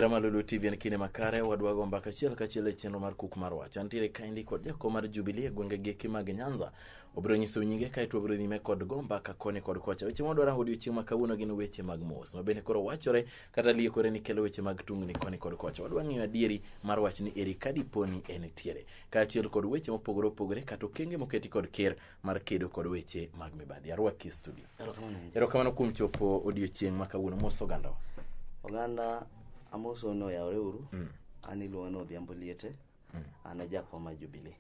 Jara Malulu TV en kine makare wadwago mbaka chiel kachiel chenro mar Kuku mar Wach. Antiere kaindi kod jako mar Jubilee gwenge geki mag Nyanza. Obiro nyiso nyinge kae to obiro nyime kod go mbaka koni kod kocha. Weche modwaro odiochieng' ma kawuono gin weche mag mos. Ma bende koro wachore kata liekore ni kelo weche mag tungni koni kod kocha. Wadwa ng'eyo adieri mar wach ni eri kadi poni en tiere. Kaachiel kod weche mopogore opogore kata okenge moketi kod ker mar kedo kod weche mag mibadhi. Arwaki studio. Erokamano kuom chopo odiochieng' ma kawuono mos oganda. Oganda amoso no ya uru ani luano Odhiambo Liete ana jakoma Jubilee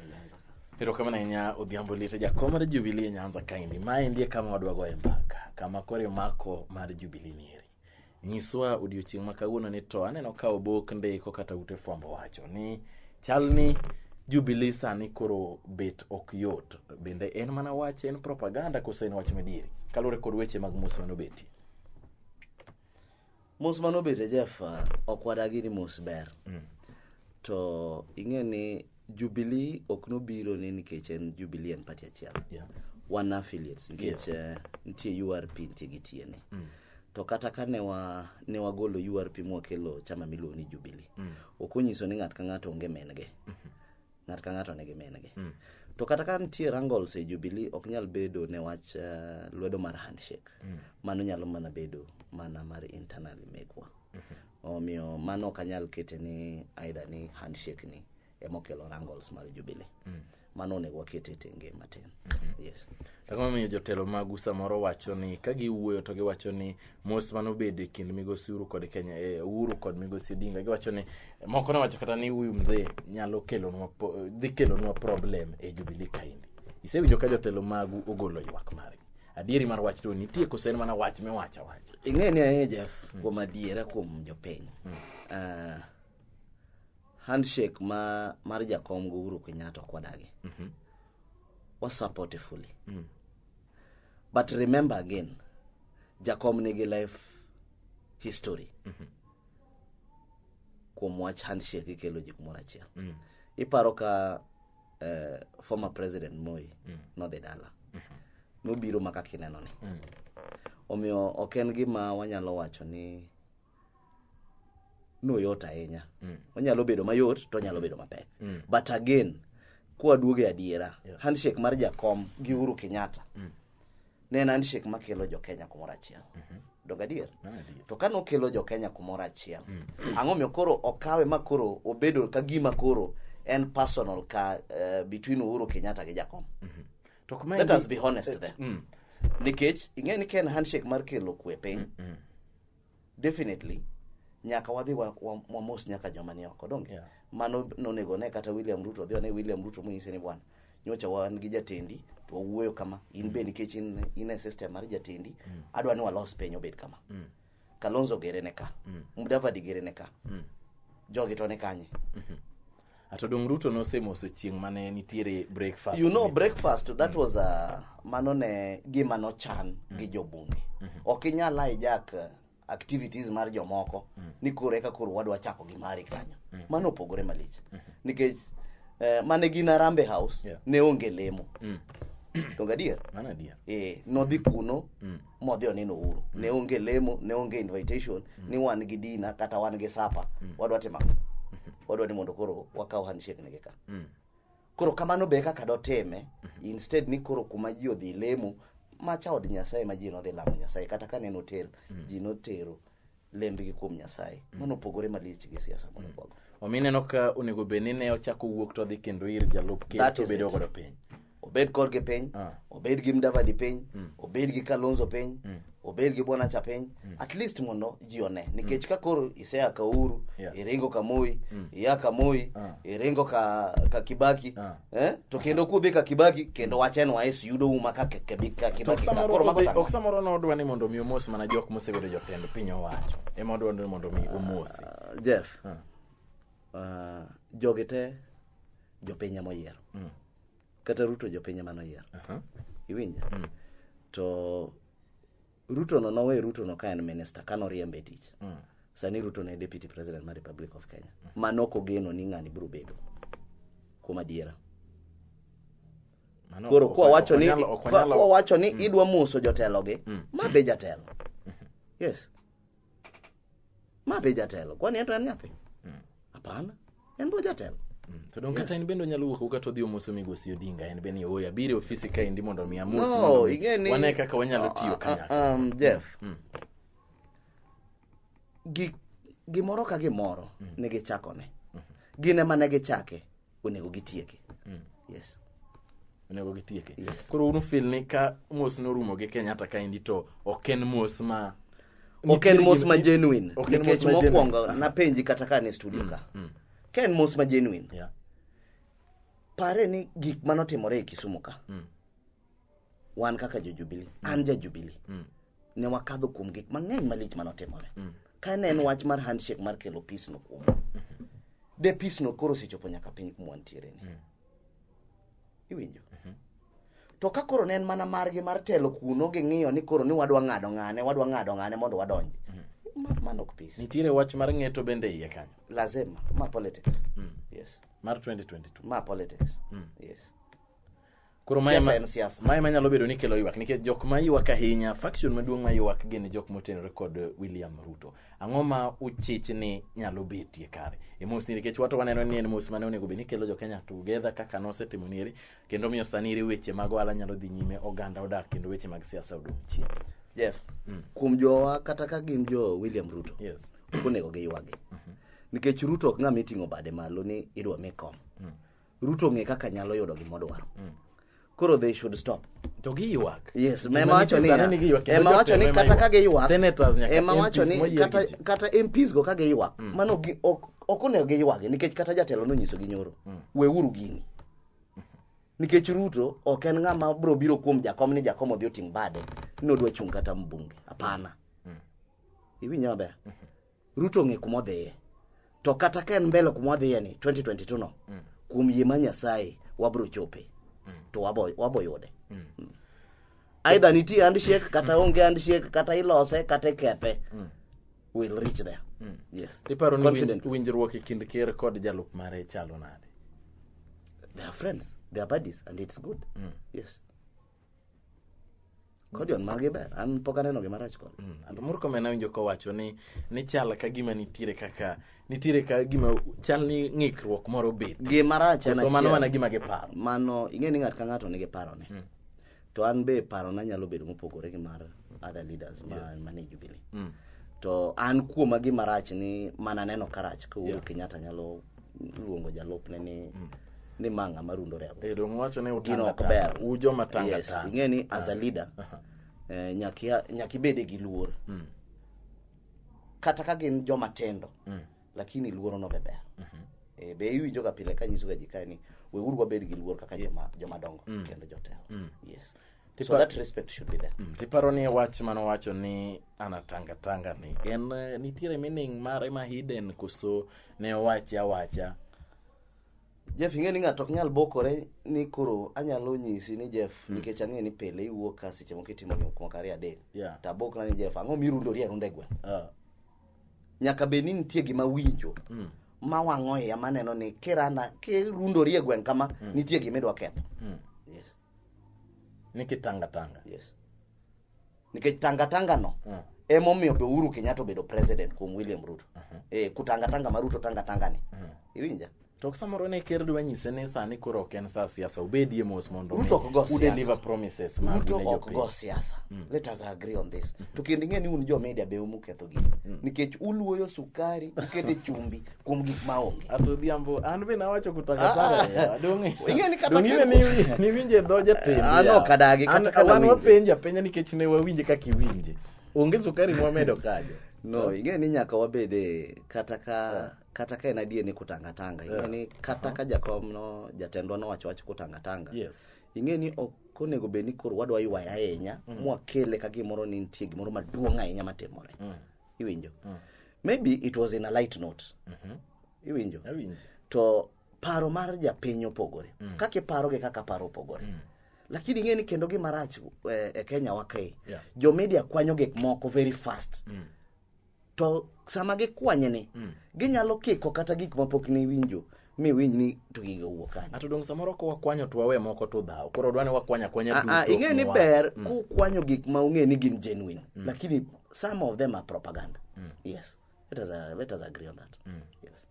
Nyanza. Erokamano nya Odhiambo Liete jakoma Jubilee Nyanza kaindi. Mae ndiye kama wadwago e mbaka kama kore mako mar Jubilee nieri. Nyiswa odiochieng' ma kawuono ni to aneno ka obok ndiko kata ute fwambo wacho ni chalni Jubilee sani koro bet ok yot. Bende en mana wach en propaganda kose en wach medieri. Kalure kod weche mag muso no beti. Mos mano bete Jeff ok wadagi ni mos ber. To ing'eni Jubilee ok no biro ni nikech en Jubilee en party achiel. One affiliates nikech nitie URP nitie gitiene. To kata ka ne wagolo URP mwakelo chama miluongo ni Jubilee. Ok onyiso ni ng'at ka ng'ato onge menge. Ng'at ka ng'ato nigi menge. To kata ka nitie wrangles e Jubilee ok nyal bedo ne wach lwedo mar handshake. Mano nyalo mana bedo mana mar internal mekwa. Omiyo mano ok nyal kete ni aidha ni handshake ni emokelo wrangles mar Jubilee. Mano onego wakete tenge matin. Yes. Takama miyo jotelo mag samoro wacho ni ka giwuoyo to giwacho ni mos mano bede kind migosi Uhuru kod Kenya Uhuru kod migosi Odinga giwacho ni moko na wacho kata ni huyu mzee nyalo kelo nwa problem e Jubilee kaindi. Isewinjo ka jotelo mag ogolo ywak mari. Adieri mar wach to nitie kosen mana wach me wacha wach. Ing'eni ahinya Jeff kuom adiera kuom jopiny. Handshake mar jakom go Uhuru Kenyatta kwadagi. Was support fully. But remember again, jakom nigi life history. Kuom wach handshake ikelo ji kumoro achiel. Iparo ka former president Moi no dhi dala. Nobiro maka kineno ni. Omiyo ok en gima wanyalo wacho ni no yot ahinya. Onyalo bedo mayot to onyalo bedo mapek. But again, kwa duoge adiera, handshake mar jakom gi Uhuru Kenyatta. Ne en handshake makelo jo Kenya kumoro achiel. Dog adier. To ka no kelo jo Kenya kumoro achiel. Ang'o miyo koro okawe makoro obedo ka gima koro en personal ka between Uhuru Kenyatta gi jakom. Let us be honest there. Nikech ing'eni ken handshake mar kelo kwe piny. Definitely nyaka wadhi wa mos nyaka joma ni oko donge. Mano nonego ne kata William Ruto dhi ne William Ruto munyise ni bwana nyocha wan gi jatendi to wuoyo kama in be nikech in system mar jatendi adwa ni walos penyo bed kama. Kalonzo gere ne ka. Mudavadi gere ne ka. Jogi to ne kanye. Atodong Ruto no semoso chieng' mane nitiere breakfast. You know breakfast that was mano ne gima no chan gi jobunge. Ok inyala hijack activities mar jomoko ni kore ka koro wadwa chako gimari kanyo. Mano opogore malich. Nikech mane gina Rambe House ne onge lemo. To gadier? Mano adier. No dhi kuno modhi oneno Uhuru. Ne onge lemo, ne onge invitation, ni wan gi dina kata wan gi sapa. Wadwa timo. Wadwa ni mondo koro wakaw handshake nege ka. Koro kamano be kaka doteme instead ni koro kuma ji odhi lemo macha od Nyasaye ma ji no dhi lamo Nyasaye kata ka neno hotel ji no tero lembgi kuom Nyasaye. Mano pogore malich gi siasa mondo kwago. Omineno ka onego beni ne ochako wuok to dhi kendo ir jalup ker to bedo godo piny. Obed kor gi piny, obed gi Mudavadi piny, obed gi Kalonzo piny, obed gi Bwana Cha piny, at least mondo ji one. Nikech ka koro isea ka Uhuru, iringo ka Moi, iya ka Moi, iringo ka Kibaki, to kendo kudhi ka Kibaki, kendo wachen waes yudo uma ka Kibaki. Ok samoro no odwa ni mondo mi omos mana jok mosebedo jotend piny owacho. Ema odwa ni mondo mi omosi. Jeff, jogete jopiny moyiero. Kata Ruto jopiny mano yiero. Iwinja? To Ruto no nowe Ruto no ka en minister kano riembe tich. Sani Ruto ne deputy president mar Republic of Kenya. Mano ko geno ni ng'ani biro bedo kuma diera. Koro kwa wacho ni idwa muso jotelo gi, ma be jatelo. Yes. ma be jatelo kwani en to en nyathi hapana en bo jatelo to don kata in bendo nyalo wuok ka to dhi omoso Migosi Odinga en beni oya bire ofisi ka indi mondo mi amosi no igeni wane kaka wanyalo tiyo kanya Jeff gimoro ka gimoro nigi chakone gine mane gichake onego gitieke yes onego gitieke yes. Koro unu feel ni ka mos norumo gi Kenyatta ka indi to oken mos ma genuine nikech mokwongo na penji kata ka ne studio ka ken mos ma genuine pare ni gik manotimore e Kisumu ka wan kaka jo-Jubilee an ja-Jubilee ne wakadho kuom gik mang'eny malich manotimore ka ne en wach mar handshake mar kelo peace no kuom de peace no koro sechopo nyaka piny kuma wantiere ni iwinjo to ka koro ne en mana margi mar telo kuno gi ng'iyo ni koro ni wadwa ng'ado ng'ane mondo wadonji mano ok peace nitiere wach mar ng'eto bende iye kanyo lazima ma politics yes mar 2022 ma politics yes koro mai manyalo bedo ni kelo ywak nikech jok ma ywak ahinya faction maduong' ma ywak gin jok motenore kod William Ruto ang'o ma uchich ni nyalo betie kare e mos nikech wato waneno ni en mos mane onego be ni kelo jo Kenya together kaka nosetimo nieri kendo miyo saniri weche mag ohala nyalo dhi nyime oganda odak kendo weche mag siasa odong' chien Jeff kuom jowa kata ka gin jo William Ruto yes onego giywagi nikech Ruto ok ng'ama iting'o bade malo ni idwa mekom Ruto ng'e kaka nyalo yudo gimodwaro koro they should stop to giywak yes ema wacho ni kata ka giywak senators nyaka ema wacho ni kata MPs go ka giywak mano ok onego giywagi nikech kata jatelo no nyiso gi nyoro weuru gini nikech Ruto ok en ng'ama bro biro kuom jakom ni jakom odhi oting bade ni odwa chung kata mbunge hapana iwinjo maber Ruto ng'e kuma odhiye to kata ka en mbele kuma odhiye ni 2022 no kuom yie ma Nyasaye wabro chope to wabo yude either nitie handshake kata onge handshake kata ilose kata kepe will reach there yes iparo ni winjruok e kind ker kod jalup mare chalo nade they are friends they are buddies and it's good yes kodion magi ber an pok aneno gima rach kod and Murkomen awinjo kowacho ni chal ka gima nitiere ka gima chal ni ng'ikruok moro bet gima rach en so mano mana gima giparo mano ing'e ni ng'at ka ng'ato nigi paro ne to an be paro na nyalo bedo mopogore gi mar other leaders mane Jubilee to an kuoma gima rach ni mana neno karach ka Uhuru Kenyatta nyalo luongo jalopne ni manga marundore abo dong wacho ne utanga ber ujo matanga yes ing'e ni as a leader nyaki bede gi luor kata ka gin joma tendo lakini luoro no beber be iwinjo ga pile ka nyiso ga jika ni we uru wabed gi luor kaka joma dongo kendo jotelo yes so that respect should be there tiparo ni wach mano wacho ni anatanga ni en nitiere meaning mare ma hidden koso ne wacha Jeff ing'e ni ng'ato ok nyal bokore ni koro anyalo nyisi ni Jeff nikech ang'e ni pile iwuok ka seche moko itimo gik moko kare adek tabok na ni Jeff ang'o mirundori arunda e gweng nyaka be ni nitie gima winjo ma wang'o ya maneno ni kirundori e gweng kama nitie gima idwa ketho yes nikitanga yes nikech tanga no emomiyo be Uhuru Kenyatta bedo president kuom William Ruto kutanga Maruto tanga ni iwinja to samoro ne ker dwa nyise ni sani koro ok en sa siasa obedie mos mondo deliver promises ma Ruto ok go siasa let us agree on this to kendo ing'e ni un jo media be umuketho gini nikech uluoyo sukari ukete chumbi kuom gik maonge ato Odhiambo an be nawacho kutanga donge ing'e ni kata ni winje do jatende ano kadagi kata kana wan wapenja nikech ne wawinje kaka iwinje onge sukari mwamedo kaje no ing'e ni nyaka wabede kata ka en adie ni kutanga ing'e ni kata ka jakom no jatendwa no wacho kutanga yes ing'e ni okonego be ni koro wadwa ywaya ahinya mwakele ka gimoro ni nitie gimoro maduong' ahinya matimore iwinjo maybe it was in a light note iwinjo to paro mar japiny opogore kaka iparo gi kaka paro opogore lakini ing'e ni kendo gima rach e Kenya wakai jo media kwanyo gik moko very fast to sama gikwanye ni ginyalo kiko kata gik mapok ni winjo mi winj ni to gigo wuok kanyo ato dong samoro ko wakwanyo to wawe moko to dhaw koro dwane wakwanya duto ing'e ni ber ku kwanyo gik ma ung'e ni gin genuine lakini some of them are propaganda yes let us agree on that. Yes.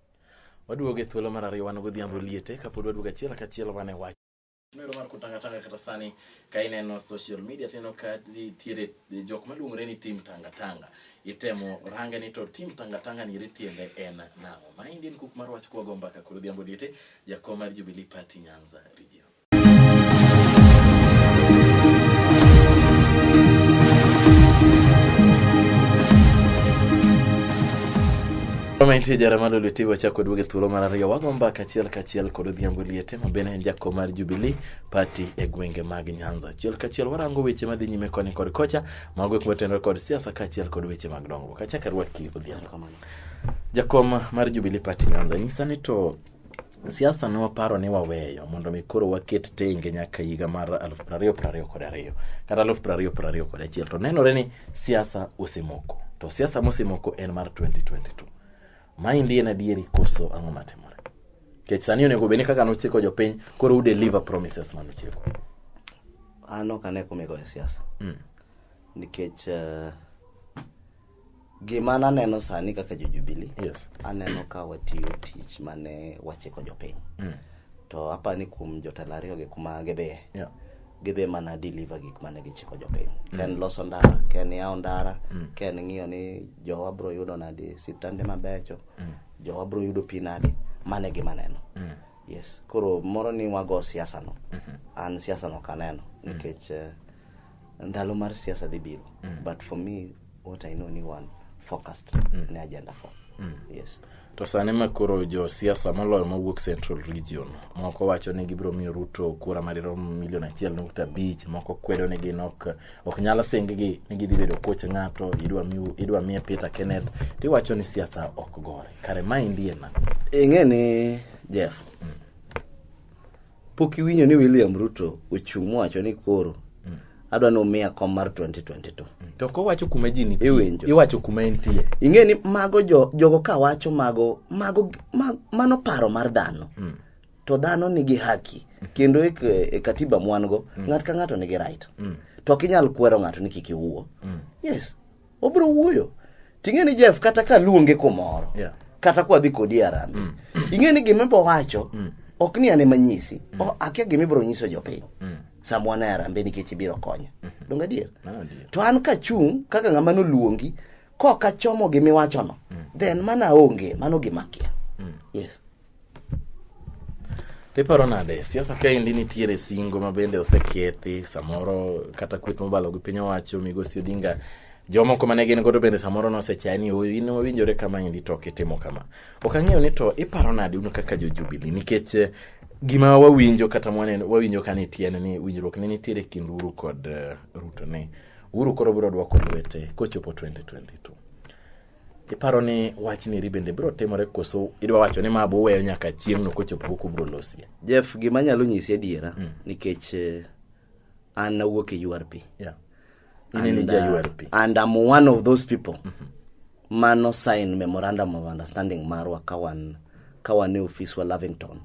Waduoge thuolo mar ariyo wan Odhiambo Liete kapod waduogo achiel kachiel wane Wach. Mero mar kutanga kata sani ka ineno social media teno ka tiere jok maluongore ni team tanga itemo range ni to team tanga ni ritiende en nang'o. Ma Indian Kuku mar Wach kwa Mbaka kod Odhiambo Liete jakom mar Jubilee Party Nyanza region. Komenti jaramalo lutiwa chako duoge thuolo mar ariyo wago mbaka kachiel kod Odhiambo Liete mabene en jakom mar Jubilee Party e gwenge mag Nyanza. Kachiel warango weche madhi nyime koni kod kocha mago kuma tenore kod siasa kachiel kod weche mag dongruok. Achaka rwaki Odhiambo. Jakom mar Jubilee Party Nyanza nyisa ni to siasa no paro ni waweyo mondo mikoro waket tenge nyaka higa mar 2022 kata 2021 to nenore ni siasa osemoko. To siasa mosemoko en mar 2022. Maindi en adieri koso ang'o matimore. Kech sani onego beni kaka nochiko jopiny koro u deliver promises manochiko. Ano kane kumego e siasa. Nikech gima naneno sani kaka Jubilee. Yes. Aneno ka watiyo tich mane wachiko jopiny. To hapa ni kum jotelo ariyo gi kuma gebe. Yeah. Gebe mana deliver gik mane gichiko jopiny. Ken loso ndara, ken yawo ndara, ken ng'iyo ni jowa bro yudo nadi siptande mabecho, jowa bro yudo pi nadi, mane gima neno. Yes. Koro moro ni wago siasa no. An siasa no kaneno. Nikech ndalo mar siasa dhi biro. But for me, what I know ni one focused ne agenda for. Yes. To sani makoro jo siasa moloyo mawuok Central Region moko wacho ni gibro miyo Ruto kura marirom 1.5 moko kwedo ni ginok ok nyala senggi ni gidhi bedo koch ng'ato idwa miye Peter Kenneth ti wacho ni siasa ok gore kare maindi ena ing'eni Jeff poki winyo ni William Ruto ochung' wacho ni koro adwa no miya kom mar 2022. To ko wacho kuma ji ni iwacho kuma entie. Ing'eni mago jogo ka wacho mago mano paro mar dhano. To dhano nigi haki. Kendo e katiba mwango ng'at ka ng'ato nigi right. To kinyal kwero ng'ato ni kiki wuo. Yes. Obro wuoyo. Ting'eni Jeff kata ka luonge komoro. Yeah. Kata kwa dhi kodi arambe. Ing'eni gimembo wacho ok ni ane manyisi. Akia gimibro nyiso jopiny. Samwana arambe nikech biro konyo. Donga dier. To an ka chung kaka ng'ama no luongi ko ka chomo gimiwacho no. Then mana onge mano gimakia. Yes. Te paro nade siasa ka indi nitiere singo mabende osekethi samoro kata kweth mobalo gi piny owacho migosi Odinga jomoko mane gin godo bende samoro nosechani oyo in mawinjore kama indi to kitimo kama. Ok ang'eyo ni to iparo nade uno kaka jo Jubilee nikech gima wawinjo kata mwane wawinjo kanitiene ni winjruok ne nitiere kind Uhuru kod Ruto ne Uhuru koro biro dwoko lwete kochopo 2022. Iparo ni wach ni ribende biro temore koso idwa wacho ni mabo weyo nyaka chieng' no kochopo Kuku biro losie. Jeff gima nyalo nyisi adiera nikech an nawuok e URP. Yeah. Ini ni URP. And I'm one of those people. Mano sign memorandum of understanding marwa kawa ne office wa Lavington.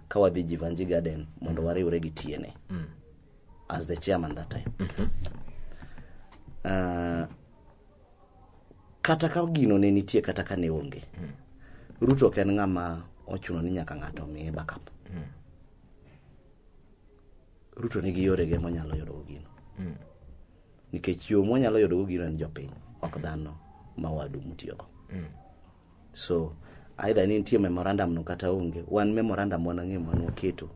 Kawa dhi Jivanji Garden mondo wariwre gi TNA. As the chairman that time. Kata ka gino ne nitie kata ka ne onge. Ruto ken ng'ama ochuno ni nyaka ng'ato miye backup. Ruto nigi yore ge monyalo yudo gino. Nikech yo monyalo yudo gino en jopiny, ok dhano mawadu mutiyogo. So aidha ni nitie memorandum no kata onge, one memorandum wanang'e mano keto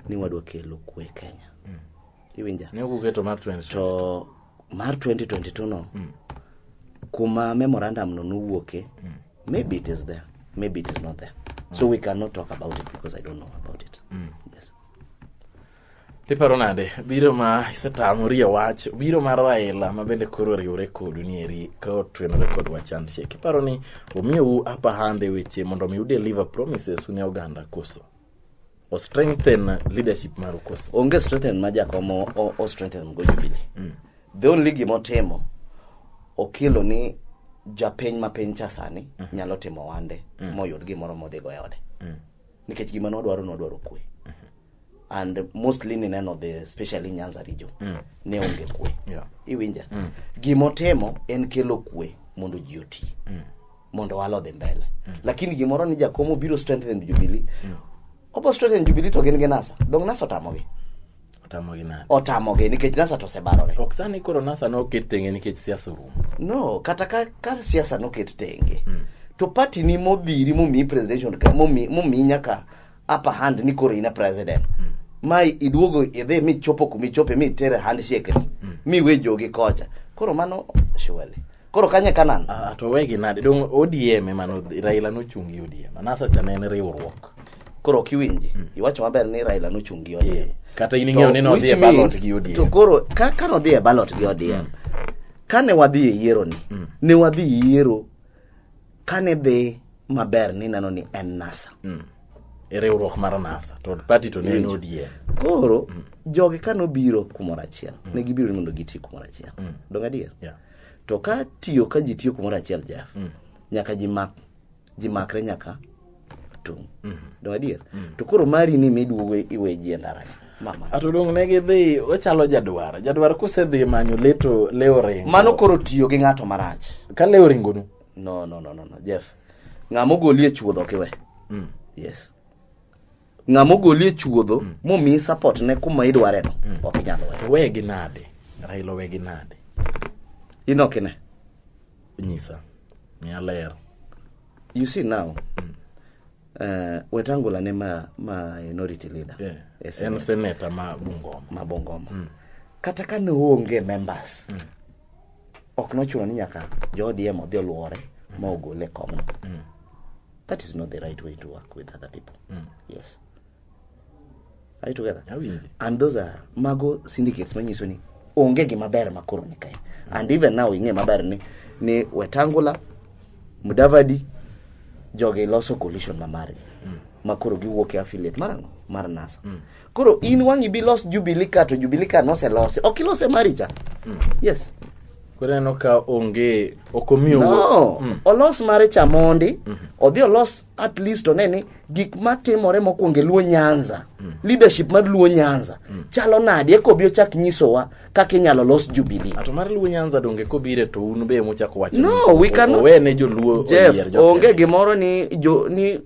ni wadwa kelo kwe Kenya. Iwinja? Ne uketo mar 2022. To mar 2022 no. Kuma memorandum no nuwoke. Maybe it is there, maybe it is not there. So we cannot talk about it because I don't know about it. Yes. Tiparo nade biro ma isetamori Wach biro mar Raila mabende koro riwre kod nieri ka otwenore kod Wach handshake. Paro ni omiyo upper hand weche mondo mi deliver promises ne oganda koso o strengthen leadership mar koso. Onge strengthen majakomo o strengthen go Jubilee. The only gimotemo okilo ni japeny ma piny chasani nyalo timo wande moyud gimoro modhi go e ode. Nikech gima nodwaro kwe. And mostly ni neno the especially Nyanza region ne onge kwe. Iwinja? Gimotemo en kelo kwe mondo ji oti. mondo walo dhi mbele. Lakini gimoro ni jakomo biro strengthen Jubilee. Obo strengthen Jubilee to gin gi NASA. Dong NASA otamogi. Otamogi nikech NASA to sebarore. Ok sani koro NASA no ket tenge nikech siasa rum. No, kata ka siasa no ket tenge. To party ni mobiri momi presidential momi nyaka upper hand ni koro ina president. Mai iduogo idhe mi chopo kumi chope mi tere handshake mi wejogi kocha. Koro mano surely. Koro kanye kanan. To wegi nade dong ODM mano Raila no chungi ODM. NASA chane en riwruok. Koro kiwinji iwacho maber ni Raila no chungi ODM. Kata ining'eyo ni no dhi e ballot gi ODM. To koro ka no dhi e ballot gi ODM. Kane wadhi e yiero ni ne wadhi yiero kane dhi maber ni nano ni en NASA. Riwruok mar NASA to party to ne en ODM. Koro jogi kano biro kumoro achiel ne gibiro ni mondo giti kumoro achiel. Dong adier? To ka ji tiyo kumoro achiel Jeff. Nyaka ji makre nyaka tung. Dong adier? To koro mari ni miduogo iwe ji ndara. Mama. Atudong ne gidhi ochalo jadwar. Jadwar kosedhi manyo leo ringo. Mano koro tiyo gi ng'ato marach. Ka leo ringo nu. No Jeff. Ng'amo golie chuodho kiwe. Yes. Ng'amo golie chuodho momi support ne kuma idware no. Ok nyalo we. Wegi nade. Raila wegi nade. Inokine. Nyisa. Mialer. You see now. Wetangula ne ma minority leader. En senator ma Bungoma. Kata ka ne onge members. Ok no chuno ni nyaka jo ODM odhi oluore ma ogole kom. That is not the right way to work with other people. Yes. Are you together? And those are mago syndicates manyiso ni onge gi maber makoro ni kae. And even now inge maber ni Wetangula, Mudavadi, joge loso coalition mamari. Makoro giwuok e affiliate mar NASA. Koro in wangi bi los Jubilee ka no se lose. Ok lose maricha. Yes. Kore no ka onge okomio. No. Olos maricha mondi. Odhi olos at least oneni gik matimore mokwonge Luo Nyanza. Leadership mar Luo Nyanza. Chalo nadi eko bio chak nyisowa kaka inyalo los Jubilee. Ato mar Luo Nyanza donge kobire to un be mochako wacho. No, we can owene joluo Jeff, onge gimoro ni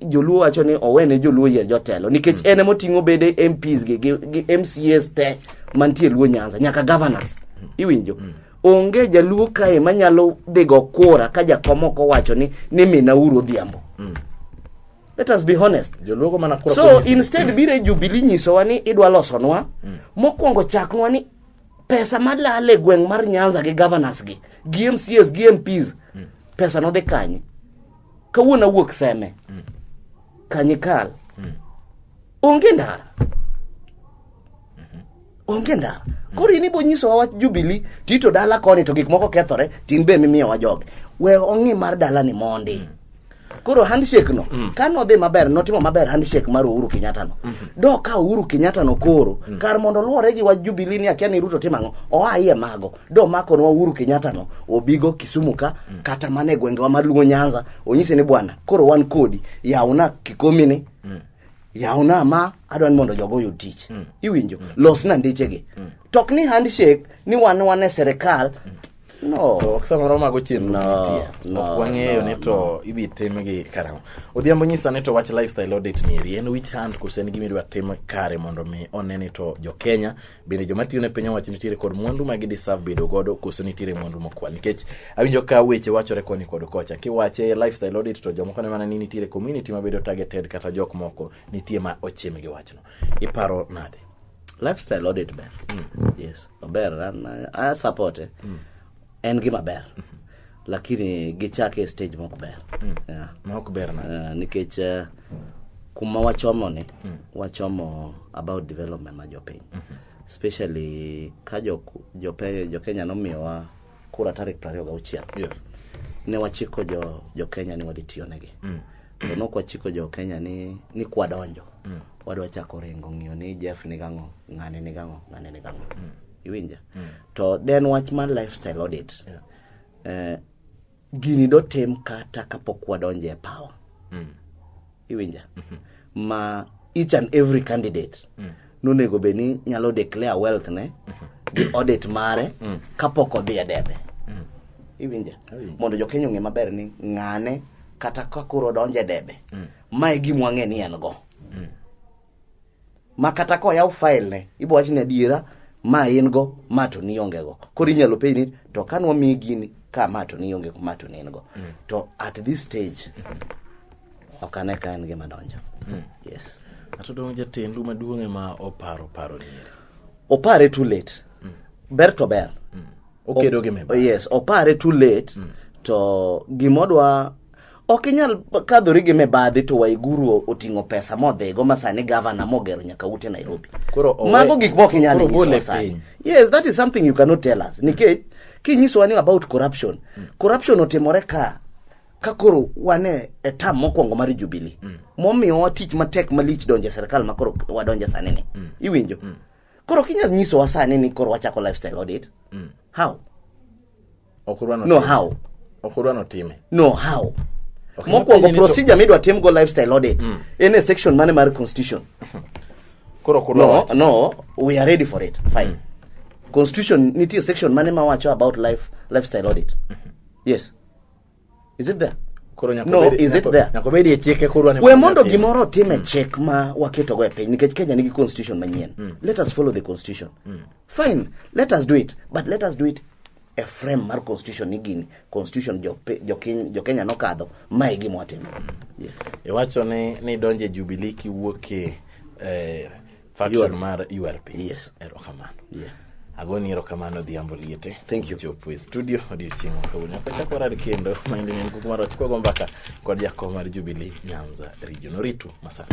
joluo wacho ni owene joluo yier jotelo nikech ene motingo bede MPs gi MCAs te mantie Luo Nyanza nyaka governors. Iwinjo? Onge jaluo kae manyalo dhigo kura ka jakomo ko wacho ni mina uru Odhiambo. Let us be honest. Joluo mana kura. So instead bire Jubilee nyisowa ni idwa losonwa mokwongo chaknwa ni pesa malale gweng mar Nyanza gi governors gi MCAs gi MPs pesa no dhi kanye kawuona wuok seme kanye kal onge ndara koro ini bo nyiso wa Jubilee tito dala koni to gik moko kethore tin be mimiyo wa joge we ongi mar dala ni mondi koro handshake no kano dhi maber notimo maber handshake mar Uhuru Kenyatta no do ka Uhuru Kenyatta no koro kar mondo luore gi wa Jubilee ni akia ni Ruto timango oaye mago do mako no Uhuru Kenyatta no obigo Kisumu ka kata mane gwenge wa mar Luo Nyanza onyise ni bwana koro wan kodi yauna Kikomi ni yauna ma adwan mondo jogo yud tich iwinjo los na ndichegi tok ni handshake ni wan serikal no oksamoro mago chien no wang'eyo ni to ibitemgi karamo Odhiambo nyisa ni to wach lifestyle audit ni eri en which hand kusen gimi dwa tim kare mondo mi oneni to jo Kenya bende joma tiyo ne piny owacho nitiere kod mwandu ma gideserve bedo godo koso nitiere mwandu mokwal nikech awinjo ka weche wachore koni kod kocha kiwache lifestyle audit to jomoko ne mana ni nitiere community ma bedo targeted kata jok moko nitie ma ochime gi wachno iparo nade lifestyle audit ber yes ber I support it en gima ber lakini gichake stage moko ber moko ber na nikech kuma wachomo ni wachomo about development ma jopiny especially ka jo Kenya nomiyowa kura tarik 26 yes ne wachiko jo Kenya ni wadhi tiyo negi to nok wachiko jo Kenya ni kwadonjo wadwa chako ringo ng'iyo ni Jeff ni gang'o ng'ane ni gang'o iwinja to den wach man lifestyle audit gini do tem kata kapok wadonje e power iwinja ma each and every candidate nonego be ni nyalo declare wealth ne di audit mare kapok odhi e debe iwinja mondo jo Kenya ng'e maber ni ng'ane kata ka koro donje debe mae gima wang'e ni en go ma kata ko yaw file ne ibo wachni adiera ma in go ma to ni onge go koro inyalo pay ni to kanwa mi gini ka ma to ni onge go ma to ni go to at this stage okane ka en gima donjo yes atodong jatendu maduong' ma oparo ni opare too late ber to ber okay doge member yes opare too late to gimodwa okinyal kadhori gi mebadhi to Waiguru oting'o pesa modhigo masani governor mogero nyaka ute Nairobi mago gik moko inyal nyiso. Yes, that is something you cannot tell us nikech kinyiso wani about corruption otimore ka koro wane e tam mokwongo mar Jubilee momiyo tich matek malich donje serikal makoro wadonje sani ni iwinjo koro kinyal nyiso wasani ni koro wachako lifestyle audit how okurano time how mokwongo procedure midwa tim go lifestyle audit in a section mane mar constitution no we are ready for it fine constitution nitie section mane mawacho about lifestyle audit yes is it there is it there nakobedi cheke kurwa we mondo gimoro time check ma waketo go e piny nikech Kenya nigi constitution manyien let us follow the constitution fine let us do it but let us do it a frame mar constitution nigini constitution jo Kenya nokadho mae gima watimo iwacho ni donje Jubilee kiwuoke faction mar URP yes erokamano agoni erokamano Odhiambo Liete thank you jopo studio odiochieng' kawuono pachako rad kendo maindi ni Kuku mar Wach Odhiambo Mbaka kod jakom mar Jubilee Nyanza region Ritu Masara